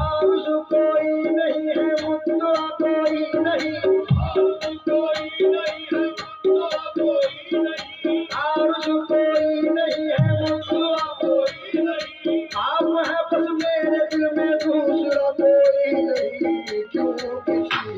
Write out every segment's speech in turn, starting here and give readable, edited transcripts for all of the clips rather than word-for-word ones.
आर्ज़ कोई नहीं है, मुद्दा कोई नहीं, आर्ज़ कोई नहीं है, मुद्दा कोई नहीं। आप है बस मेरे दिल में, दूसरा कोई नहीं। क्यों किसी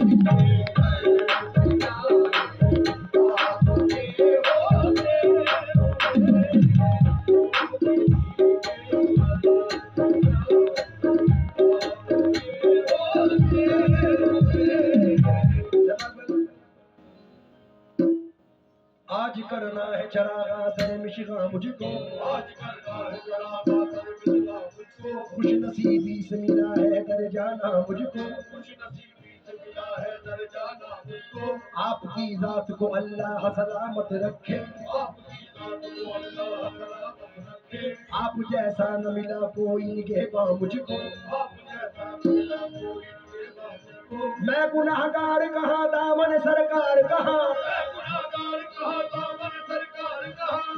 आज करना है चरागा शर्मिशिगा मुझको, आज करना है चरागा शर्मिशिगा मुझको। खुश नसीबी से मिला है दर जाना मुझको, खुश नसीबी से मिला है दर जाना मुझको। आपकी जात को अल्लाह सलामत रखे, आपकी जात को अल्लाह सलामत रखे। आप जैसा न मिला कोई निगहबान मुझको, आप जैसा न मिला कोई निगहबान मुझको। मैं गुनाहगार कहाँ, दामन सरकार कहाँ,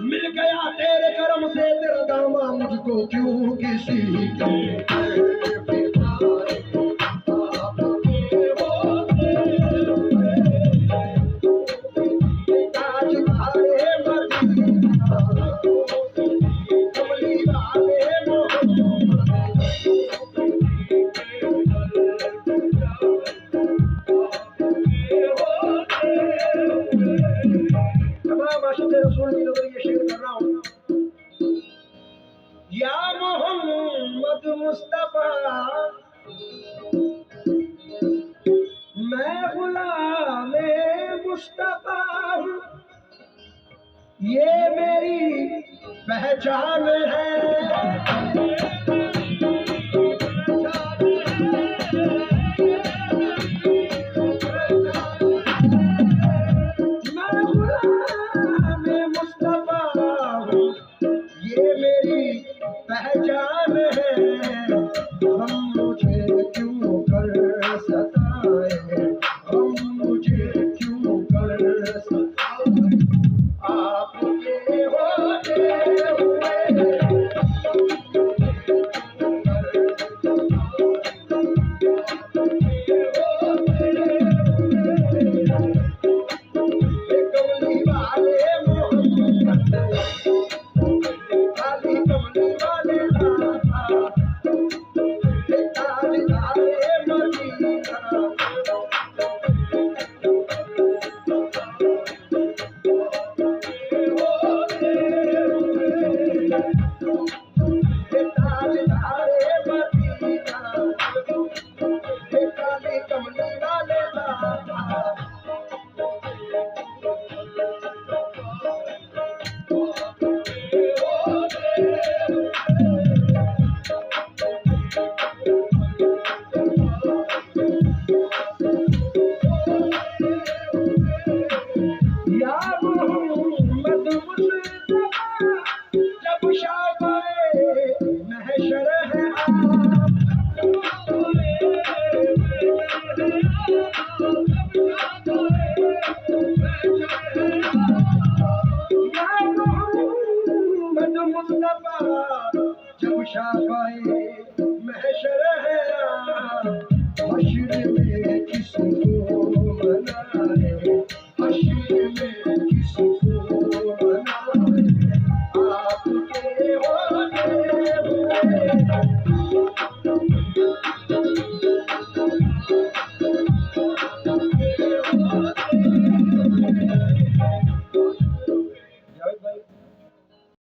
मिल गया तेरे करम से तेरा दामा मुझको। क्यों किसी के आज आए मदीना, कमली वाले तमाम आशिक़ रसूल की नज़र ये शेर कर रहा हूँ। या मोहम्मद मुस्तफा, मैं गुलामे मुस्तफा हूँ, ये मेरी पहचान है।